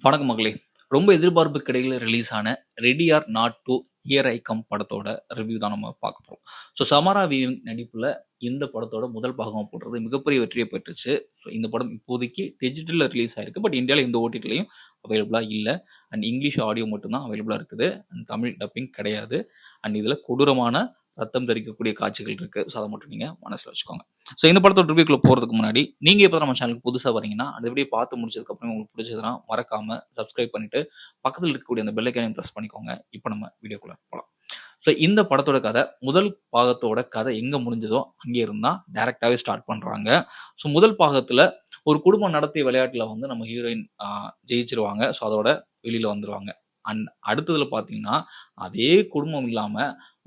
வணக்கம் மகளே! ரொம்ப எதிர்பார்ப்புக்கு இடையில ரிலீஸ் ஆன ready or not two here I come படத்தோட ரிவ்யூ தான் நம்ம பார்க்க போறோம். சமாரா வீவன் நடிப்புல இந்த படத்தோட முதல் பாகம் போடுறது மிகப்பெரிய வெற்றிய பெற்றுச்சு. இந்த படம் இப்போதைக்கு டிஜிட்டல்ல ரிலீஸ் ஆயிருக்கு. பட் இந்தியால எந்த ஓடிடிலயும் அவைலபிளா இல்ல. அண்ட் இங்கிலீஷ் ஆடியோ மட்டும் தான் அவைலபிளா இருக்குது. அண்ட் தமிழ் டப்பிங் கிடையாது. அண்ட் இதுல கொடூரமான ரத்தம் தெறிக்கக்கூடிய காட்சிகள் இருக்கு. அத மட்டும் நீங்க மனசுல வச்சுக்கோங்க. இந்த படத்தோட ரிவ்யூக்குள்ள போறதுக்கு முன்னாடி, நீங்க இப்ப நம்ம சேனலுக்கு புதுசா வரீங்கன்னா, அந்த வீடியோ பார்த்து முடிச்சதுக்கு அப்புறம் உங்களுக்கு பிடிச்சதுன்னா, மறக்காம சப்ஸ்கிரைப் பண்ணிட்டு, பக்கத்துல இருக்கக்கூடிய அந்த பெல் ஐகானையும் பிரஸ் பண்ணிக்கோங்க. இப்ப நம்ம வீடியோக்குள்ள போலாம். இந்த படத்தோட கதை, முதல் பாகத்தோட கதை எங்க முடிஞ்சதோ, அங்கே இருந்து தான் டைரக்ட்டாவே ஸ்டார்ட் பண்றாங்க. முதல் பாகத்துல ஒரு குடும்பம் நடத்திய விளையாட்டுல வந்து நம்ம ஹீரோயின் ஜெயிச்சுருவாங்க. அதோட வெளியில வந்துருவாங்க. அண்ட் அடுத்ததுல பார்த்தீங்கன்னா, அதே குடும்பம் இல்லாம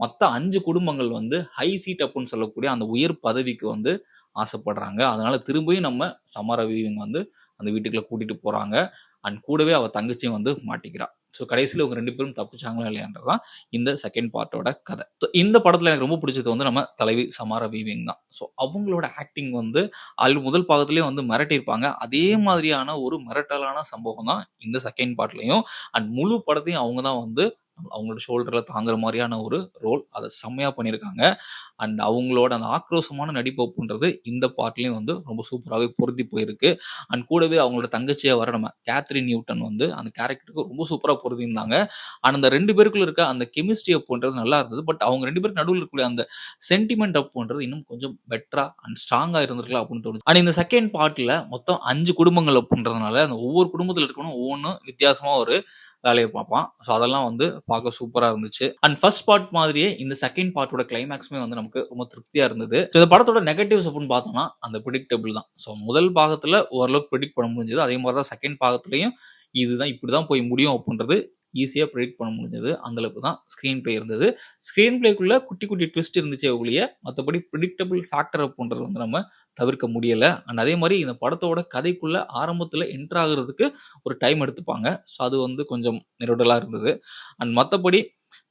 மத்த 5 குடும்பங்கள் வந்து ஹை சீட் அப்ன்னு சொல்லக்கூடிய அந்த உயர் பதவிக்கு வந்து ஆசைப்படுறாங்க. அதனால திரும்பியும் நம்ம சமரா வீவிங் வந்து அந்த வீட்டுக்குள்ள கூட்டிட்டு போறாங்க. அண்ட் கூடவே அவ தங்கச்சியும் வந்து மாட்டிக்கிறா. கடைசில இவங்க 2 பேரும் தப்பிச்சாங்களா இல்லையான்றது தான் இந்த செகண்ட் பார்ட்டோட கதை. இந்த படத்துல எனக்கு ரொம்ப பிடிச்சது வந்து நம்ம தலைவி சமாரா வீவிங் தான். அவங்களோட ஆக்டிங் வந்து முதல் பாகத்திலேயே வந்து மிரட்டியிருப்பாங்க. அதே மாதிரியான ஒரு மிரட்டலான சம்பவம் தான் இந்த செகண்ட் பார்ட்லயும். அண்ட் முழு படத்தையும் அவங்க தான் வந்து அவங்களோட ஷோல்டர்ல தாங்குற மாதிரியான ஒரு ரோல். அத செம்மையா பண்ணியிருக்காங்க. அண்ட் அவங்களோட அந்த ஆக்ரோஷமான நடிப்பு அப்படின்றது இந்த பார்ட்லயும் வந்து ரொம்ப சூப்பராவே பொருந்தி போயிருக்கு. அண்ட் கூடவே அவங்களோட தங்கச்சியா வர நம்ம கேத்ரின் நியூட்டன் வந்து அந்த கேரக்டருக்கு ரொம்ப சூப்பரா பொருந்தியிருந்தாங்க. ஆனா அந்த 2 பேருக்குள்ள இருக்க அந்த கெமிஸ்ட்ரி அப்படின்றது நல்லா இருந்தது. பட் அவங்க 2 பேருக்கு நடுவுல இருக்கக்கூடிய அந்த சென்டிமெண்ட் அப்படின்றது இன்னும் கொஞ்சம் பெட்டரா அண்ட் ஸ்ட்ராங்கா இருந்திருக்கலாம் அப்படின்னு தோணுச்சு. அண்ட் இந்த செகண்ட் பார்ட்ல மொத்தம் 5 குடும்பங்கள் அப்படின்றதுனால அந்த ஒவ்வொரு குடும்பத்துல இருக்கணும் ஒவ்வொன்னும் வித்தியாசமா ஒரு வேலைய பார்ப்பான். அதெல்லாம் வந்து பார்க்க சூப்பரா இருந்துச்சு. அண்ட் ஃபர்ஸ்ட் பார்ட் மாதிரியே இந்த செகண்ட் பார்ட்டோட கிளைமாக்ஸுமே வந்து நமக்கு ரொம்ப திருப்தியா இருந்தது. இந்த படத்தோட நெகட்டிவ்ஸ் அப்படின்னு பார்த்தோம்னா, அந்த பிரெடிக்டபிள் தான். முதல் பாகத்துல ஓரளவுக்கு பிரெடிக்ட் பண்ண முடிஞ்சது. அதே மாதிரி தான் செகண்ட் பாகத்திலயும் இதுதான் இப்படிதான் போய் முடியும் அப்படின்றது ஈஸியா பிரெடிக்ட் பண்ண முடிஞ்சது. அந்த அளவுக்கு தான் ஸ்கிரீன் பிளே இருந்தது. ஸ்கிரீன் பிளேக்குள்ள குட்டி குட்டி ட்விஸ்ட் இருந்துச்சே ஒழிய, மத்தபடி பிரெடிக்டபிள் ஃபேக்டர் அப்படின்றது வந்து நம்ம தவிர்க்க முடியல. அண்ட் அதே மாரி இந்த படத்தோட கதைக்குள்ள ஆரம்பத்துல என்டர் ஆகுறதுக்கு ஒரு டைம் எடுத்துப்பாங்க. அது வந்து கொஞ்சம் நெருடலா இருந்தது. அண்ட் மத்தபடி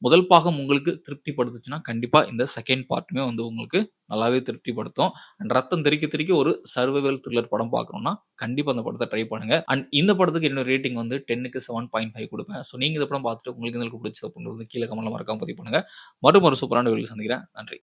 முதல் பாகம் உங்களுக்கு திருப்திப்படுத்துச்சுன்னா, கண்டிப்பா இந்த செகண்ட் பார்ட்டுமே வந்து உங்களுக்கு நல்லாவே திருப்திப்படுத்தும். அண்ட் ரத்தம் தெறிக்க தெறிக்க ஒரு சர்வைவல் த்ரில்லர் படம் பார்க்கணும்னா, கண்டிப்பா அந்த படத்த ட்ரை பண்ணுங்க. அண்ட் இந்த படத்துக்கு என்னோட ரேட்டிங் வந்து 10க்கு 7.5 குடுப்பேன். நீங்க இந்த படம் பார்த்துட்டு உங்களுக்கு எந்த அளவுக்கு பிடிச்சது அப்படின்றது கீழ கமெண்ட்ல மறக்காம பதிவு பண்ணுங்க. மறுபடியும் ஒரு சூப்பரான வீடியோல சந்திக்கிறேன். நன்றி.